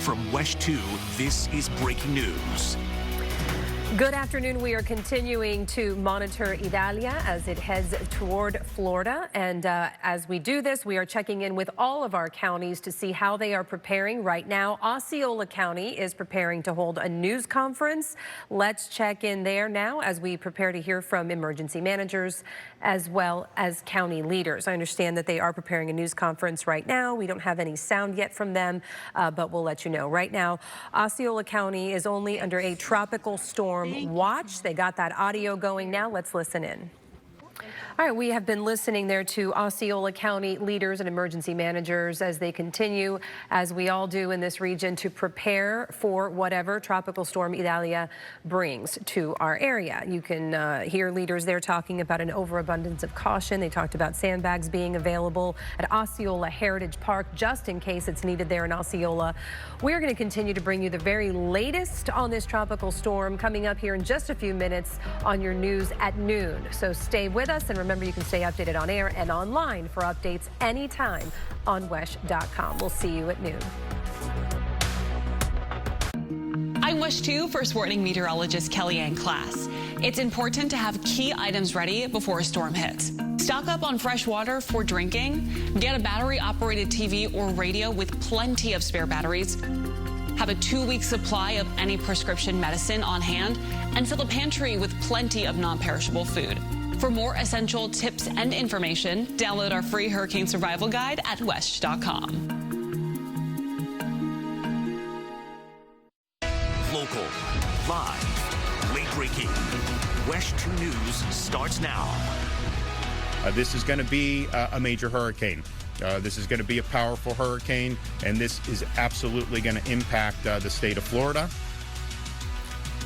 From WESH 2, this is breaking news. Good afternoon. We are continuing to monitor Idalia as it heads toward Florida. And as we do this, we are checking in with all of our counties to see how they are preparing. Right now, Osceola County is preparing to hold a news conference. Let's check in there now as we prepare to hear from emergency managers as well as county leaders. I understand that they are preparing a news conference right now. We don't have any sound yet from them, but we'll let you know. Right now, Osceola County is only under a tropical storm watch. They got that audio going now. Let's listen in. All right, we have been listening there to Osceola County leaders and emergency managers as they continue, as we all do in this region, to prepare for whatever Tropical Storm Idalia brings to our area. You can hear leaders there talking about an overabundance of caution. They talked about sandbags being available at Osceola Heritage Park just in case it's needed there in Osceola. We're going to continue to bring you the very latest on this tropical storm coming up here in just a few minutes on your news at noon. So stay with us, and remember, you can stay updated on air and online for updates anytime on WESH.com. We'll see you at noon. I'm WESH 2 First Warning Meteorologist Kellyanne Class. It's important to have key items ready before a storm hits. Stock up on fresh water for drinking. Get a battery-operated TV or radio with plenty of spare batteries. Have a 2-week supply of any prescription medicine on hand. And fill a pantry with plenty of non-perishable food. For more essential tips and information, download our free hurricane survival guide at WESH.com. Local, live, late-breaking. WESH 2 News starts now. This is going to be a major hurricane. This is going to be a powerful hurricane, and this is absolutely going to impact the state of Florida.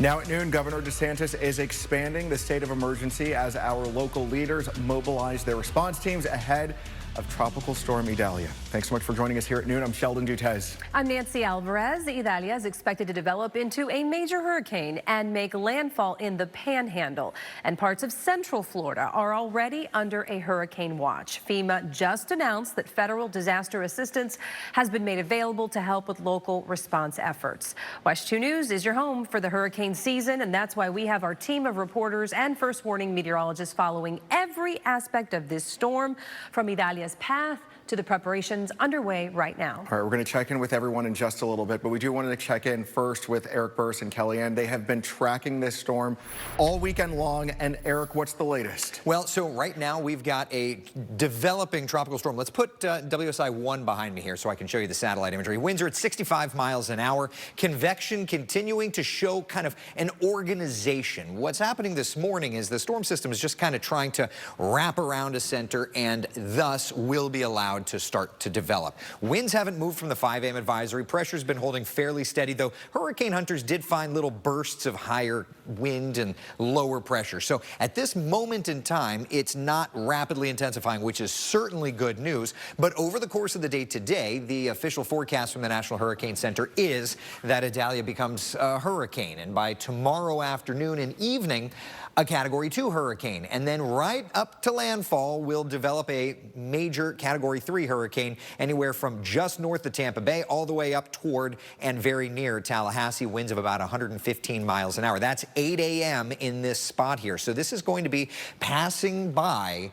Now at noon, Governor DeSantis is expanding the state of emergency as our local leaders mobilize their response teams ahead of Tropical Storm Idalia. Thanks so much for joining us here at noon. I'm Sheldon Dutez. I'm Nancy Alvarez. Idalia is expected to develop into a major hurricane and make landfall in the Panhandle. And parts of central Florida are already under a hurricane watch. FEMA just announced that federal disaster assistance has been made available to help with local response efforts. WESH 2 News is your home for the hurricane season, and that's why we have our team of reporters and first warning meteorologists following every aspect of this storm, from Idalia's path to the preparations underway right now. All right, we're going to check in with everyone in just a little bit, but we do want to check in first with Eric Burse and Kellyanne. They have been tracking this storm all weekend long. And Eric, what's the latest? Well, so right now we've got a developing tropical storm. Let's put WSI 1 behind me here so I can show you the satellite imagery. Winds are at 65 miles an hour. Convection continuing to show kind of an organization. What's happening this morning is the storm system is just kind of trying to wrap around a center and thus will be allowed to start to develop. Winds haven't moved from the 5 a.m. advisory. Pressure's been holding fairly steady, though hurricane hunters did find little bursts of higher wind and lower pressure. So at this moment in time, it's not rapidly intensifying, which is certainly good news. But over the course of the day today, the official forecast from the National Hurricane Center is that Idalia becomes a hurricane. And by tomorrow afternoon and evening, a Category 2 hurricane. And then right up to landfall will develop a major Category 3 hurricane anywhere from just north of Tampa Bay all the way up toward and very near Tallahassee, winds of about 115 miles an hour. That's 8 a.m. in this spot here. So this is going to be passing by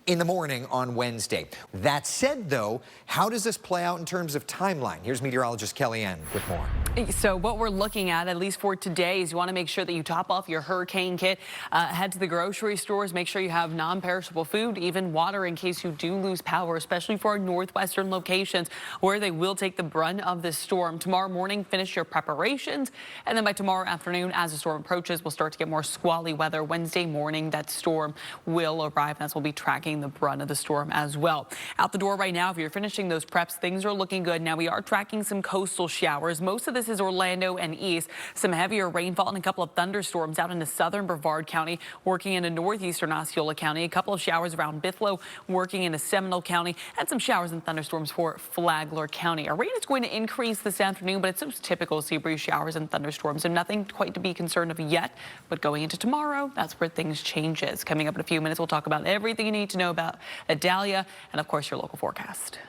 in the morning on Wednesday. That said, though, how does this play out in terms of timeline? Here's meteorologist Kellyanne with more. So what we're looking at least for today, is you want to make sure that you top off your hurricane kit. Head to the grocery stores. Make sure you have non-perishable food, even water in case you do lose power, especially for our northwestern locations where they will take the brunt of this storm. Tomorrow morning, finish your preparations. And then by tomorrow afternoon, as the storm approaches, we'll start to get more squally weather. Wednesday morning, that storm will arrive, and as we'll be tracking the brunt of the storm as well. Out the door right now, if you're finishing those preps, things are looking good. Now, we are tracking some coastal showers. Most of this is Orlando and east. Some heavier rainfall and a couple of thunderstorms out into southern Brevard County, working into northeastern Osceola County. A couple of showers around Bithlo, working into Seminole County, and some showers and thunderstorms for Flagler County. Our rain is going to increase this afternoon, but it's those typical sea breeze showers and thunderstorms, and nothing quite to be concerned of yet. But going into tomorrow, that's where things changes. Coming up in a few minutes, we'll talk about everything you need to know about Idalia and, of course, your local forecast.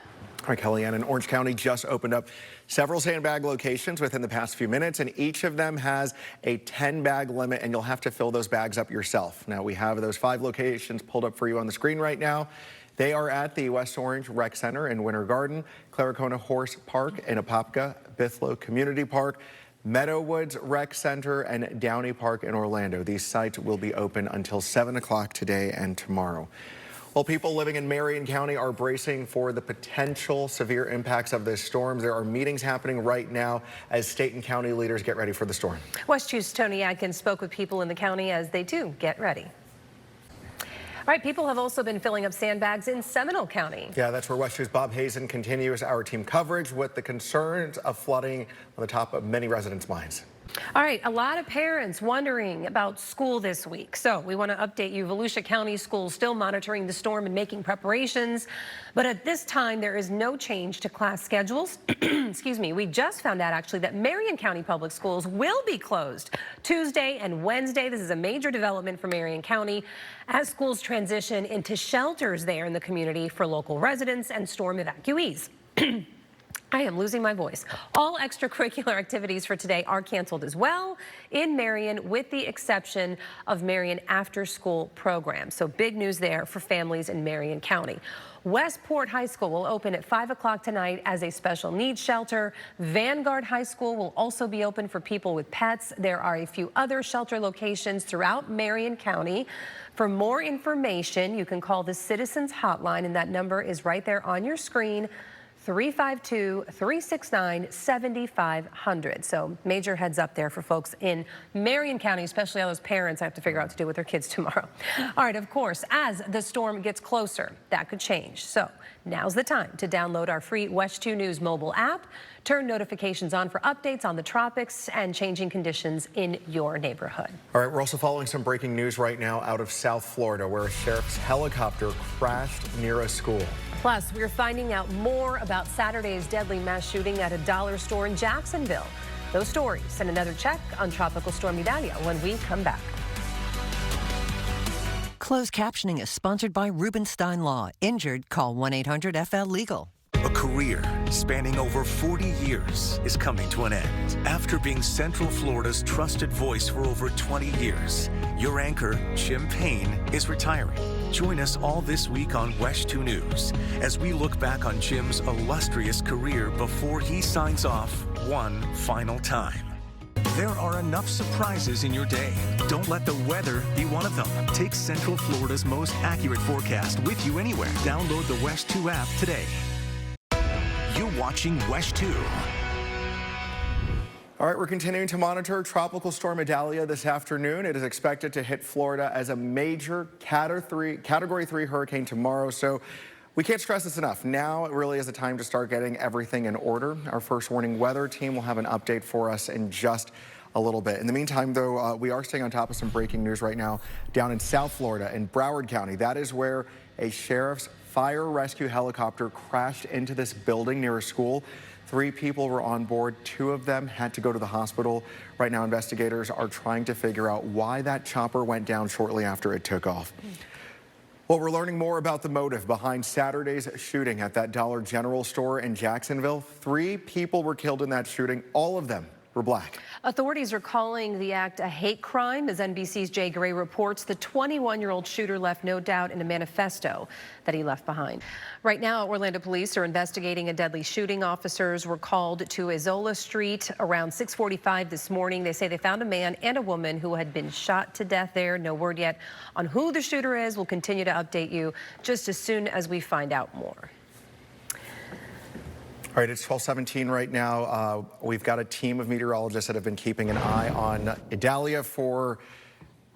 All right, Kellyanne, in Orange County just opened up several sandbag locations within the past few minutes, and each of them has a 10-bag limit, and you'll have to fill those bags up yourself. Now, we have those 5 locations pulled up for you on the screen right now. They are at the West Orange Rec Center in Winter Garden, Claricona Horse Park in Apopka, Bithlo Community Park, Meadowwoods Rec Center, and Downey Park in Orlando. These sites will be open until 7 o'clock today and tomorrow. Well, people living in Marion County are bracing for the potential severe impacts of this storm. There are meetings happening right now as state and county leaders get ready for the storm. WESH 2's Tony Atkins spoke with people in the county as they do get ready. All right, people have also been filling up sandbags in Seminole County. Yeah, that's where WESH 2's Bob Hazen continues our team coverage with the concerns of flooding on the top of many residents' minds. All right, a lot of parents wondering about school this week. So we want to update you. Volusia County Schools still monitoring the storm and making preparations. But at this time, there is no change to class schedules. Excuse me. We just found out, actually, that Marion County Public Schools will be closed Tuesday and Wednesday. This is a major development for Marion County as schools transition into shelters there in the community for local residents and storm evacuees. I am losing my voice. All extracurricular activities for today are canceled as well in Marion, with the exception of Marion after-school programs. So big news there for families in Marion County. Westport High School will open at 5 o'clock tonight as a special needs shelter. Vanguard High School will also be open for people with pets. There are a few other shelter locations throughout Marion County. For more information, you can call the Citizens Hotline, and that number is right there on your screen. 352-369-7500. So major heads up there for folks in Marion County, especially all those parents have to figure out what to do with their kids tomorrow. All right, of course, as the storm gets closer, that could change. So now's the time to download our free WESH 2 News mobile app. Turn notifications on for updates on the tropics and changing conditions in your neighborhood. All right, we're also following some breaking news right now out of South Florida, where a sheriff's helicopter crashed near a school. Plus, we're finding out more about Saturday's deadly mass shooting at a dollar store in Jacksonville. Those stories and another check on Tropical Storm Idalia when we come back. Closed captioning is sponsored by Rubenstein Law. Injured, call 1-800-FL-LEGAL. A career spanning over 40 years is coming to an end. After being Central Florida's trusted voice for over 20 years, your anchor, Jim Payne, is retiring. Join us all this week on WESH 2 News as we look back on Jim's illustrious career before he signs off one final time. There are enough surprises in your day. Don't let the weather be one of them. Take Central Florida's most accurate forecast with you anywhere. Download the WESH 2 app today. You're watching WESH 2. All right, we're continuing to monitor Tropical Storm Idalia this afternoon. It is expected to hit Florida as a major Category 3 hurricane tomorrow. So we can't stress this enough. Now it really is the time to start getting everything in order. Our first warning weather team will have an update for us in just a little bit. In the meantime, though, we are staying on top of some breaking news right now down in South Florida in Broward County. That is where a sheriff's fire rescue helicopter crashed into this building near a school. 3 people were on board. 2 of them had to go to the hospital. Right now, investigators are trying to figure out why that chopper went down shortly after it took off. Well, we're learning more about the motive behind Saturday's shooting at that Dollar General store in Jacksonville. 3 people were killed in that shooting. All of them were black. Authorities are calling the act a hate crime. As NBC's Jay Gray reports, the 21-year-old shooter left no doubt in a manifesto that he left behind. Right now, Orlando police are investigating a deadly shooting. Officers were called to Azola Street around 6:45 this morning. They say they found a man and a woman who had been shot to death there. No word yet on who the shooter is. We'll continue to update you just as soon as we find out more. All right, it's 12:17 right now. We've got a team of meteorologists that have been keeping an eye on Idalia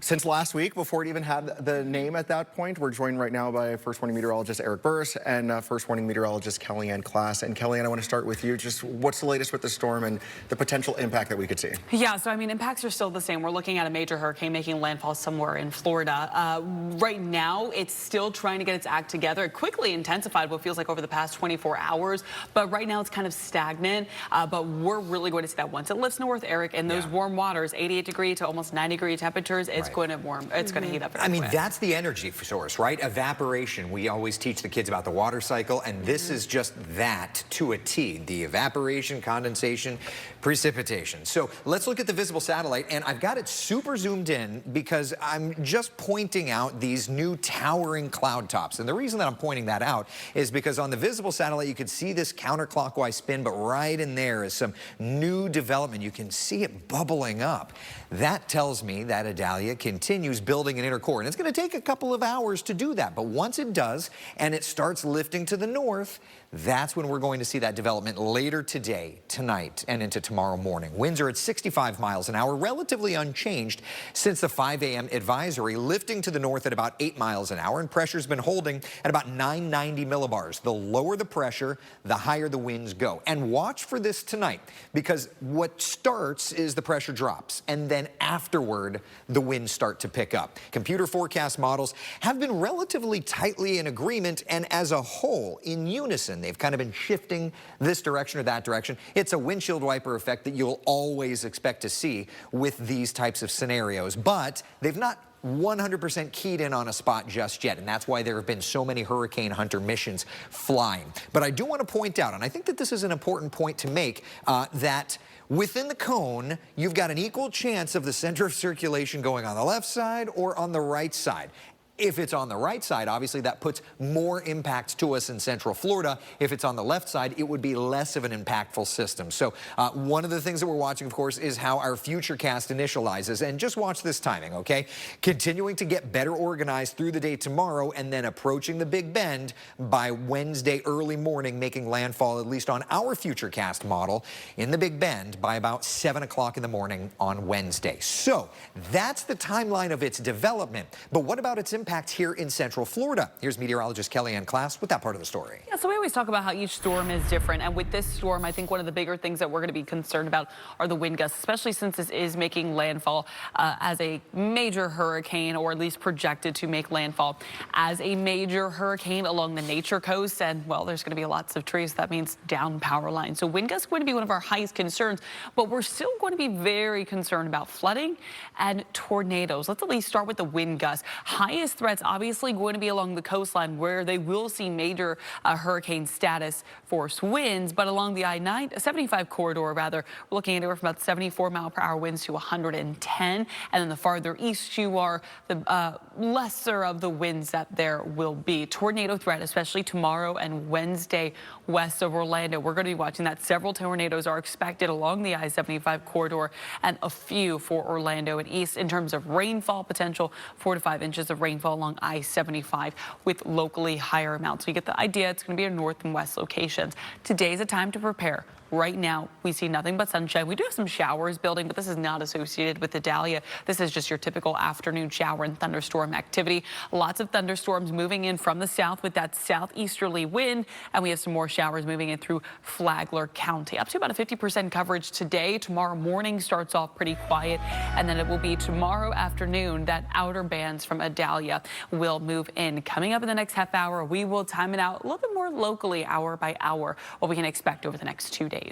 since last week, before it even had the name at that point. We're joined right now by First Warning Meteorologist Eric Burris and First Warning Meteorologist Kellyanne Klass. And Kellyanne, I want to start with you. Just what's the latest with the storm and the potential impact that we could see? Yeah, so I mean, impacts are still the same. We're looking at a major hurricane making landfall somewhere in Florida. Right now, it's still trying to get its act together. It quickly intensified what feels like over the past 24 hours, but right now it's kind of stagnant. But we're really going to see that once it lifts north, Eric, and those warm waters, 88 degree to almost 90 degree temperatures, it's going to warm. It's going to heat up. I mean, that's the energy source, right? Evaporation. We always teach the kids about the water cycle, and this is just that to a T. The evaporation, condensation, precipitation. So let's look at the visible satellite, and I've got it super zoomed in because I'm just pointing out these new towering cloud tops. And the reason that I'm pointing that out is because on the visible satellite, you can see this counterclockwise spin, but right in there is some new development. You can see it bubbling up. That tells me that Idalia continues building an inner core, and it's going to take a couple of hours to do that. But once it does, and it starts lifting to the north, that's when we're going to see that development later today, tonight, and into tomorrow morning. Winds are at 65 miles an hour, relatively unchanged since the 5 a.m. advisory, lifting to the north at about 8 miles an hour, and pressure's been holding at about 990 millibars. The lower the pressure, the higher the winds go. And watch for this tonight, because what starts is the pressure drops, and then afterward, the winds start to pick up. Computer forecast models have been relatively tightly in agreement, and as a whole, in unison, they've kind of been shifting this direction or that direction. It's a windshield wiper effect that you'll always expect to see with these types of scenarios, but they've not 100% keyed in on a spot just yet, and that's why there have been so many hurricane hunter missions flying. But I do want to point out, and I think that this is an important point to make, that within the cone, you've got an equal chance of the center of circulation going on the left side or on the right side. If it's on the right side, obviously that puts more impacts to us in Central Florida. If it's on the left side, it would be less of an impactful system. So one of the things that we're watching, of course, is how our futurecast initializes. And just watch this timing, okay? Continuing to get better organized through the day tomorrow, and then approaching the Big Bend by Wednesday early morning, making landfall, at least on our futurecast model, in the Big Bend by about 7 o'clock in the morning on Wednesday. So that's the timeline of its development. But what about its impact here in Central Florida? Here's meteorologist Kellyanne Klass with that part of the story. Yeah, so we always talk about how each storm is different, and with this storm, I think one of the bigger things that we're going to be concerned about are the wind gusts, especially since this is making landfall as a major hurricane, or at least projected to make landfall as a major hurricane along the Nature Coast. And well, there's going to be lots of trees. That means down power lines. So wind gusts are going to be one of our highest concerns, but we're still going to be very concerned about flooding and tornadoes. Let's at least start with the wind gusts. Highest threats obviously going to be along the coastline, where they will see major hurricane status force winds, but along the I-75 corridor, rather, we're looking anywhere from about 74 mile per hour winds to 110. And then the farther east you are, the lesser of the winds that there will be. Tornado threat, especially tomorrow and Wednesday west of Orlando. We're going to be watching that. Several tornadoes are expected along the I-75 corridor, and a few for Orlando and east. In terms of rainfall potential, 4 to 5 inches of rainfall along I-75 with locally higher amounts. So you get the idea. It's going to be in north and west locations. Today's a time to prepare. Right now, we see nothing but sunshine. We do have some showers building, but this is not associated with Idalia. This is just your typical afternoon shower and thunderstorm activity. Lots of thunderstorms moving in from the south with that southeasterly wind, and we have some more showers moving in through Flagler County. Up to about a 50% coverage today. Tomorrow morning starts off pretty quiet, and then it will be tomorrow afternoon that outer bands from Idalia will move in. Coming up in the next half hour, we will time it out a little bit more locally, hour by hour, what we can expect over the next 2 days.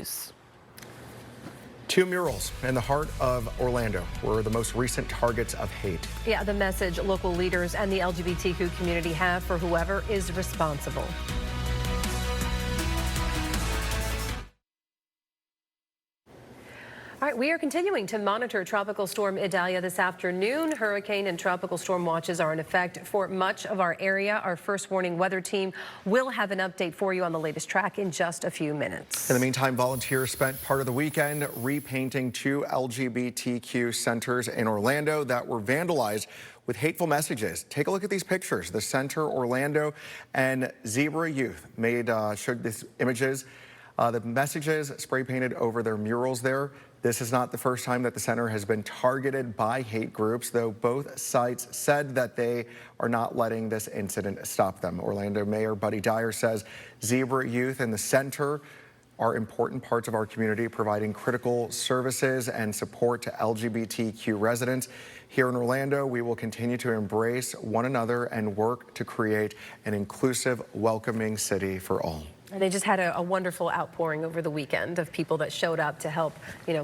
Two murals in the heart of Orlando were the most recent targets of hate. Yeah, the message local leaders and the LGBTQ community have for whoever is responsible. All right, we are continuing to monitor Tropical Storm Idalia this afternoon. Hurricane and tropical storm watches are in effect for much of our area. Our first warning weather team will have an update for you on the latest track in just a few minutes. In the meantime, volunteers spent part of the weekend repainting 2 LGBTQ centers in Orlando that were vandalized with hateful messages. Take a look at these pictures. The Center Orlando and Zebra Youth showed these images. The messages spray painted over their murals there. This is not the first time that the center has been targeted by hate groups, though both sites said that they are not letting this incident stop them. Orlando Mayor Buddy Dyer says Zebra Youth and the center are important parts of our community, providing critical services and support to LGBTQ residents. Here in Orlando, we will continue to embrace one another and work to create an inclusive, welcoming city for all. They just had a wonderful outpouring over the weekend of people that showed up to help,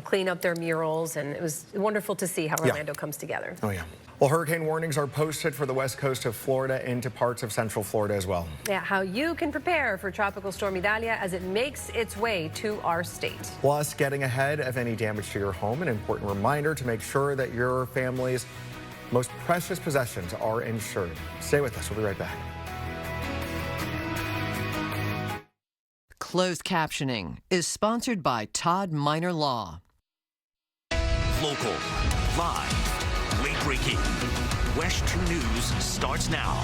clean up their murals, and it was wonderful to see how Orlando comes together. Oh, yeah. Well, hurricane warnings are posted for the west coast of Florida into parts of central Florida as well. Yeah, how you can prepare for Tropical Storm Idalia as it makes its way to our state. Plus, getting ahead of any damage to your home, an important reminder to make sure that your family's most precious possessions are insured. Stay with us. We'll be right back. Closed captioning is sponsored by Todd Minor Law. Local, live, late-breaking. WESH 2 News starts now.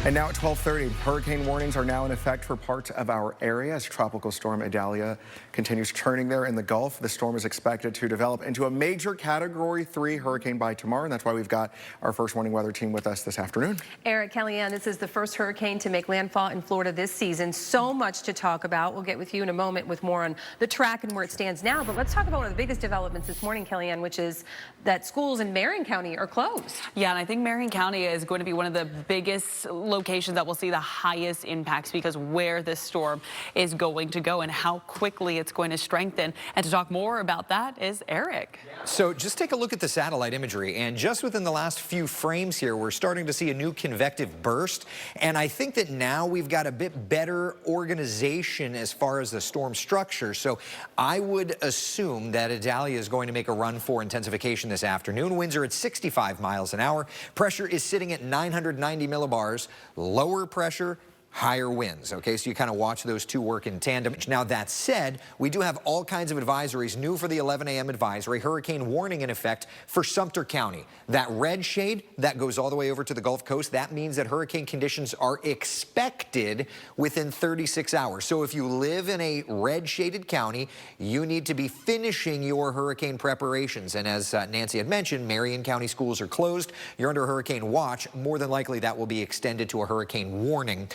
And now at 12:30, hurricane warnings are now in effect for parts of our area as Tropical Storm Idalia continues churning there in the Gulf. The storm is expected to develop into a major Category 3 hurricane by tomorrow, and that's why we've got our first warning weather team with us this afternoon. Eric, Kellyanne, this is the first hurricane to make landfall in Florida this season. So much to talk about. We'll get with you in a moment with more on the track and where it stands now. But let's talk about one of the biggest developments this morning, Kellyanne, which is that schools in Marion County are closed. Yeah, and I think Marion County is going to be one of the biggest locations that will see the highest impacts because where this storm is going to go and how quickly it's going to strengthen. And to talk more about that is Eric. So just take a look at the satellite imagery, and just within the last few frames here, we're starting to see a new convective burst. And I think that now we've got a bit better organization as far as the storm structure. So I would assume that Idalia is going to make a run for intensification this afternoon. Winds are at 65 miles an hour. Pressure is sitting at 990 millibars. Lower pressure, higher winds. Okay, so you kind of watch those two work in tandem. Now, that said, we do have all kinds of advisories. New for the 11 a.m. advisory, hurricane warning in effect for Sumter County. That red shade, that goes all the way over to the Gulf Coast. That means that hurricane conditions are expected within 36 hours. So if you live in a red shaded county, you need to be finishing your hurricane preparations. And as Nancy had mentioned, Marion County schools are closed. You're under hurricane watch. More than likely, that will be extended to a hurricane warning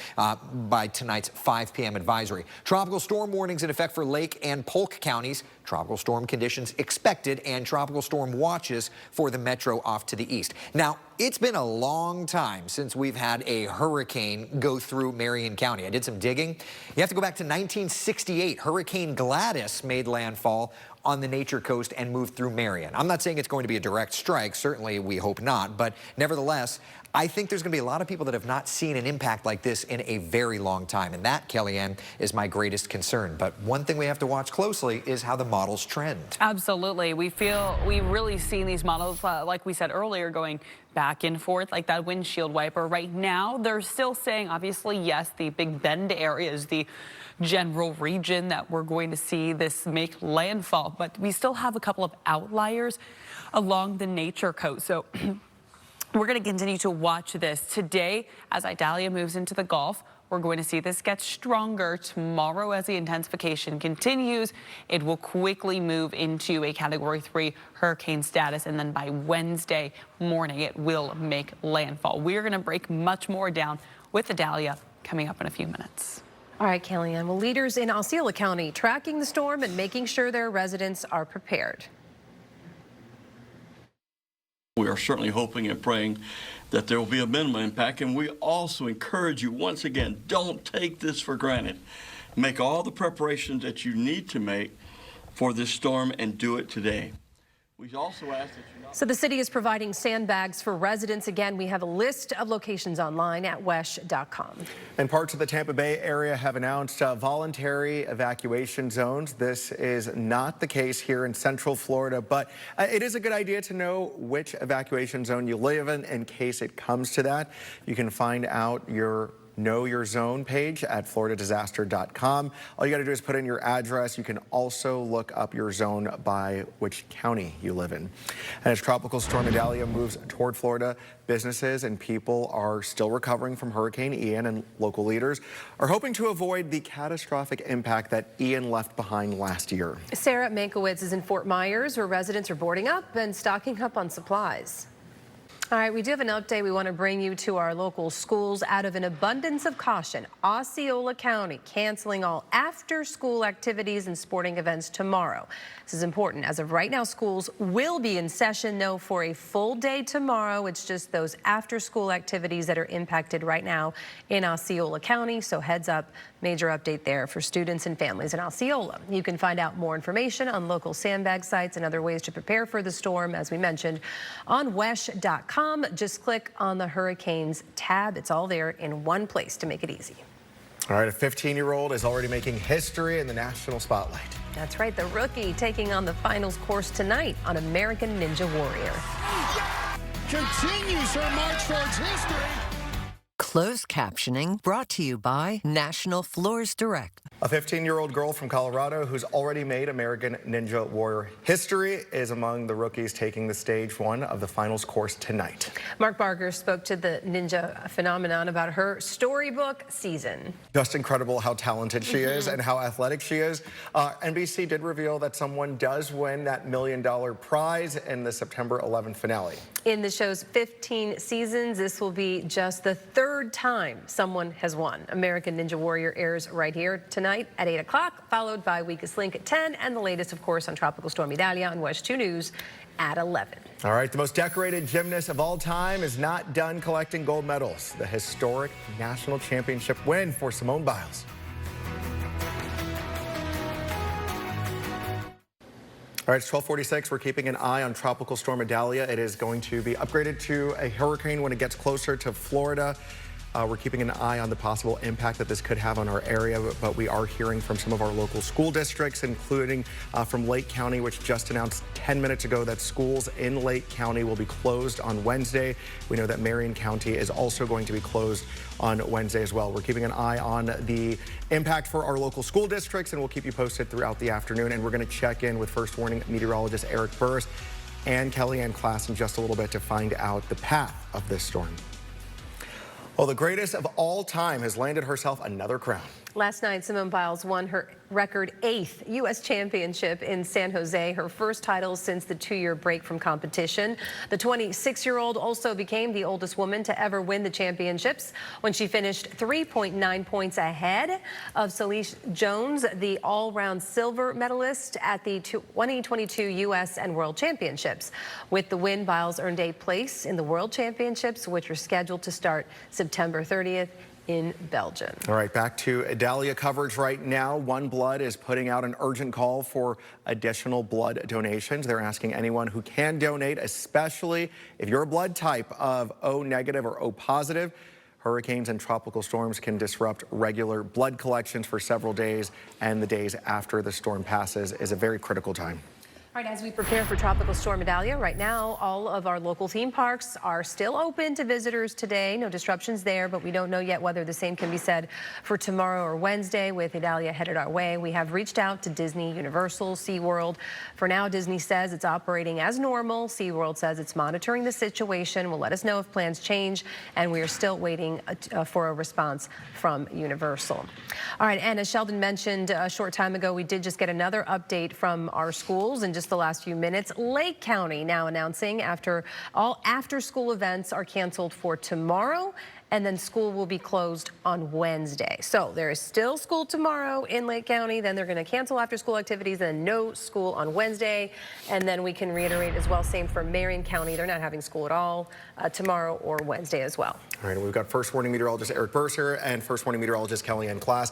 by tonight's 5 p.m. advisory. Tropical storm warnings in effect for Lake and Polk counties. Tropical storm conditions expected, and tropical storm watches for the metro off to the east. Now, it's been a long time since we've had a hurricane go through Marion County. I did some digging. You have to go back to 1968. Hurricane Gladys made landfall on the Nature Coast and moved through Marion. I'm not saying it's going to be a direct strike. Certainly, we hope not. But nevertheless, I think there's going to be a lot of people that have not seen an impact like this in a very long time. And that, Kellyanne, is my greatest concern. But one thing we have to watch closely is how the models trend. Absolutely. We've really seen these models, like we said earlier, going back and forth like that windshield wiper. Right now, they're still saying, obviously, yes, the Big Bend area is the general region that we're going to see this make landfall. But we still have a couple of outliers along the Nature Coast. So we're going to continue to watch this. Today, as Idalia moves into the Gulf, we're going to see this get stronger tomorrow as the intensification continues. It will quickly move into a Category 3 hurricane status, and then by Wednesday morning, it will make landfall. We're going to break much more down with Idalia coming up in a few minutes. All right, Kellyanne. Well, leaders in Osceola County tracking the storm and making sure their residents are prepared. We are certainly hoping and praying that there will be a minimal impact, and we also encourage you, once again, don't take this for granted. Make all the preparations that you need to make for this storm and do it today. We also ask that you not... So the city is providing sandbags for residents. Again, we have a list of locations online at WESH.com. And parts of the Tampa Bay area have announced voluntary evacuation zones. This is not the case here in Central Florida, but it is a good idea to know which evacuation zone you live in case it comes to that. You can find out your Know Your Zone page at floridadisaster.com. All you got to do is put in your address. You can also look up your zone by which county you live in. And as Tropical Storm Idalia moves toward Florida, businesses and people are still recovering from Hurricane Ian, and local leaders are hoping to avoid the catastrophic impact that Ian left behind last year. Sarah Mankiewicz is in Fort Myers, where residents are boarding up and stocking up on supplies. All right, we do have an update we want to bring you to our local schools. Out of an abundance of caution, Osceola County canceling all after-school activities and sporting events tomorrow. This is important. As of right now, schools will be in session, though, for a full day tomorrow. It's just those after-school activities that are impacted right now in Osceola County. So heads up, major update there for students and families in Osceola. You can find out more information on local sandbag sites and other ways to prepare for the storm, as we mentioned, on WESH.com. Just click on the Hurricanes tab. It's all there in one place to make it easy. All right, a 15-year-old is already making history in the national spotlight. That's right, the rookie taking on the finals course tonight on American Ninja Warrior. Continues her march towards history. Closed captioning brought to you by National Floors Direct. A 15-year-old girl from Colorado who's already made American Ninja Warrior history is among the rookies taking the stage one of the finals course tonight. Mark Barker spoke to the Ninja phenomenon about her storybook season. Just incredible how talented she is and how athletic she is. NBC did reveal that someone does win that $1 million prize in the September 11th finale. In the show's 15 seasons, this will be just the third time someone has won. American Ninja Warrior airs right here tonight at 8 o'clock, followed by Weakest Link at 10, and the latest, of course, on Tropical Storm Idalia on WESH 2 News at 11. All right, the most decorated gymnast of all time is not done collecting gold medals. The historic national championship win for Simone Biles. All right, it's 12:46. We're keeping an eye on Tropical Storm Idalia. It is going to be upgraded to a hurricane when it gets closer to Florida. We're keeping an eye on the possible impact that this could have on our area, but we are hearing from some of our local school districts, including from Lake County, which just announced 10 minutes ago that schools in Lake County will be closed on Wednesday. We know that Marion County is also going to be closed on Wednesday as well. We're keeping an eye on the impact for our local school districts, and we'll keep you posted throughout the afternoon. And we're going to check in with First Warning meteorologist Eric Burris and Kellyanne Klass in just a little bit to find out the path of this storm. Well, the greatest of all time has landed herself another crown. Last night, Simone Biles won her record 8th U.S. championship in San Jose, her first title since the 2-year break from competition. The 26-year-old also became the oldest woman to ever win the championships when she finished 3.9 points ahead of Celeste Jones, the all-round silver medalist at the 2022 U.S. and World Championships. With the win, Biles earned 8th place in the World Championships, which are scheduled to start September 30th. In Belgium. All right, back to Idalia coverage right now. One Blood is putting out an urgent call for additional blood donations. They're asking anyone who can donate, especially if you're a blood type of O negative or O positive. Hurricanes and tropical storms can disrupt regular blood collections for several days, and the days after the storm passes is a very critical time. All right, as we prepare for Tropical Storm Idalia, right now, all of our local theme parks are still open to visitors today. No disruptions there, but we don't know yet whether the same can be said for tomorrow or Wednesday. With Idalia headed our way, we have reached out to Disney, Universal, SeaWorld. For now, Disney says it's operating as normal. SeaWorld says it's monitoring the situation. Will let us know if plans change, and we are still waiting for a response from Universal. All right, and as Sheldon mentioned a short time ago, we did just get another update from our schools and just the last few minutes. Lake County now announcing all after-school events are canceled for tomorrow, and then school will be closed on Wednesday. So there is still school tomorrow in Lake County. Then they're going to cancel after-school activities, and no school on Wednesday. And then we can reiterate as well, same for Marion County. They're not having school at all tomorrow or Wednesday as well. All right, we've got First Warning meteorologist Eric Burris and First Warning meteorologist Kellyanne Klass.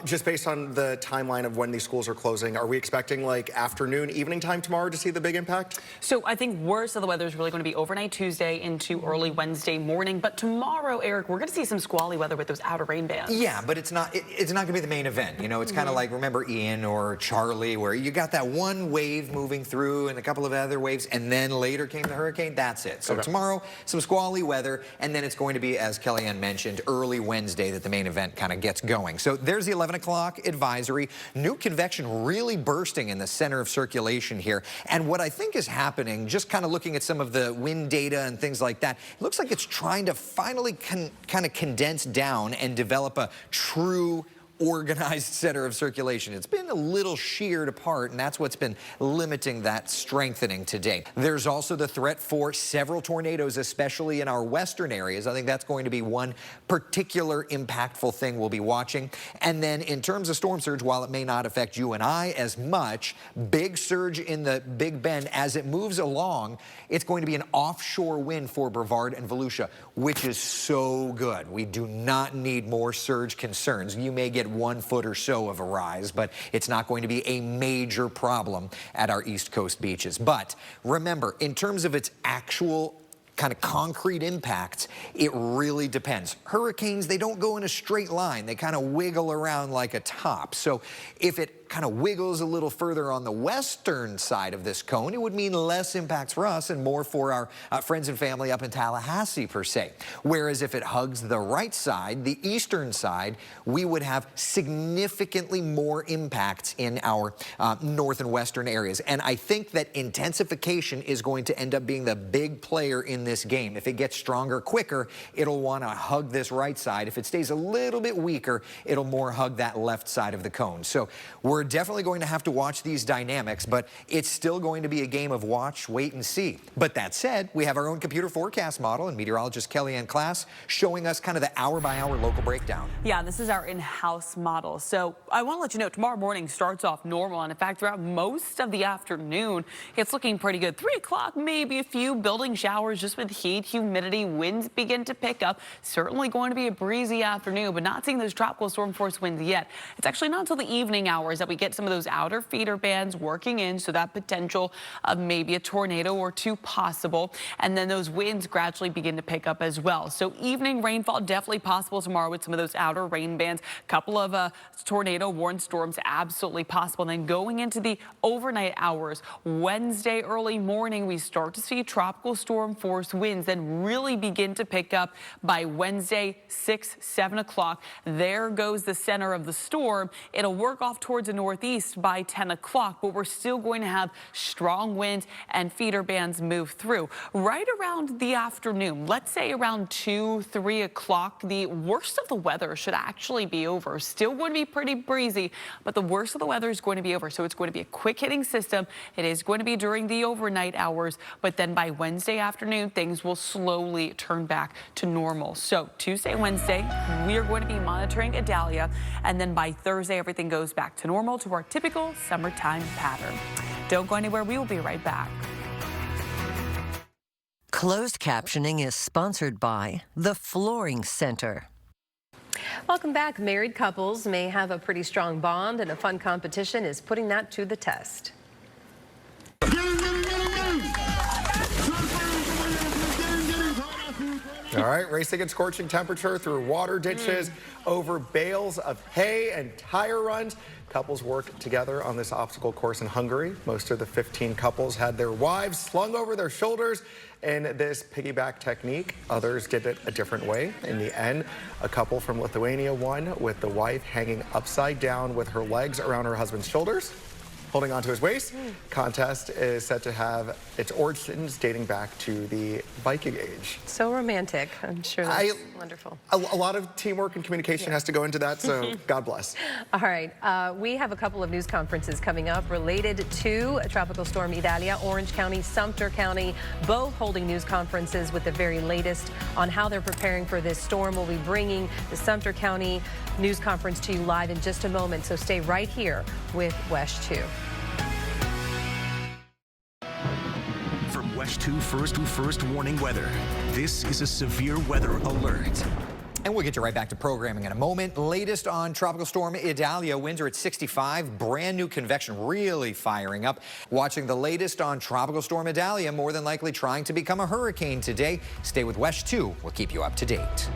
Just based on the timeline of when these schools are closing, are we expecting like afternoon, evening time tomorrow to see the big impact? So I think worst of the weather is really going to be overnight Tuesday into early Wednesday morning. But tomorrow, Eric, we're going to see some squally weather with those outer rain bands. Yeah, but it's not going to be the main event. You know, it's kind of like, remember Ian or Charlie, where you got that one wave moving through and a couple of other waves, and then later came the hurricane. That's it. So tomorrow, some squally weather, and then it's going to be, as Kellyanne mentioned, early Wednesday that the main event kind of gets going. So there's the 11 o'clock advisory. New convection really bursting in the center of circulation here. And what I think is happening, just kind of looking at some of the wind data and things like that, it looks like it's trying to finally kind of condense down and develop a true organized center of circulation. It's been a little sheared apart, and that's what's been limiting that strengthening today. There's also the threat for several tornadoes, especially in our western areas. I think that's going to be one particular impactful thing we'll be watching. And then in terms of storm surge, while it may not affect you and I as much, big surge in the Big Bend as it moves along. It's going to be an offshore wind for Brevard and Volusia, which is so good. We do not need more surge concerns. You may get 1 foot or so of a rise, but it's not going to be a major problem at our East Coast beaches. But remember, in terms of its actual kind of concrete impacts, it really depends. Hurricanes, they don't go in a straight line. They kind of wiggle around like a top. So if it kind of wiggles a little further on the western side of this cone, it would mean less impacts for us and more for our friends and family up in Tallahassee per se. Whereas if it hugs the right side, the eastern side, we would have significantly more impacts in our north and western areas. And I think that intensification is going to end up being the big player in this game. If it gets stronger quicker, it'll want to hug this right side. If it stays a little bit weaker, it'll more hug that left side of the cone. So we're definitely going to have to watch these dynamics, but it's still going to be a game of watch, wait, and see. But that said, we have our own computer forecast model and meteorologist Kellyanne Class showing us kind of the hour-by-hour local breakdown. Yeah, this is our in-house model. So I want to let you know, tomorrow morning starts off normal, and in fact, throughout most of the afternoon, it's looking pretty good. 3 o'clock, maybe a few building showers just with heat, humidity, winds begin to pick up. Certainly going to be a breezy afternoon, but not seeing those tropical storm force winds yet. It's actually not until the evening hours that we get some of those outer feeder bands working in, so that potential of maybe a tornado or two possible. And then those winds gradually begin to pick up as well. So evening rainfall definitely possible tomorrow with some of those outer rain bands. Couple of tornado warned storms absolutely possible. And then going into the overnight hours, Wednesday early morning, we start to see tropical storm force winds then really begin to pick up by Wednesday, 6, 7 o'clock. There goes the center of the storm. It'll work off towards the northeast by 10 o'clock, but we're still going to have strong winds and feeder bands move through. Right around the afternoon, let's say around 2, 3 o'clock, the worst of the weather should actually be over. Still going to be pretty breezy, but the worst of the weather is going to be over. So it's going to be a quick hitting system. It is going to be during the overnight hours, but then by Wednesday afternoon, things will slowly turn back to normal. So Tuesday, Wednesday, we are going to be monitoring Idalia, and then by Thursday, everything goes back to normal, to our typical summertime pattern. Don't go anywhere. We will be right back. Closed captioning is sponsored by the Flooring Center. Welcome back. Married couples may have a pretty strong bond, and a fun competition is putting that to the test. All right, racing in scorching temperature through water ditches, over bales of hay and tire runs. Couples worked together on this obstacle course in Hungary. Most of the 15 couples had their wives slung over their shoulders in this piggyback technique. Others did it a different way. In the end, a couple from Lithuania won, with the wife hanging upside down with her legs around her husband's shoulders, holding onto his waist. Contest is said to have its origins dating back to the Viking Age. So romantic. I'm sure that's wonderful. A lot of teamwork and communication has to go into that, so God bless. All right. We have a couple of news conferences coming up related to Tropical Storm Idalia. Orange County, Sumter County, both holding news conferences with the very latest on how they're preparing for this storm. We'll be bringing the Sumter County news conference to you live in just a moment, so stay right here with WESH 2. From WESH 2 first warning weather, this is a severe weather alert. And we'll get you right back to programming in a moment. Latest on Tropical Storm Idalia. Winds are at 65. Brand new convection really firing up. Watching the latest on Tropical Storm Idalia, more than likely trying to become a hurricane today. Stay with WESH 2. We'll keep you up to date.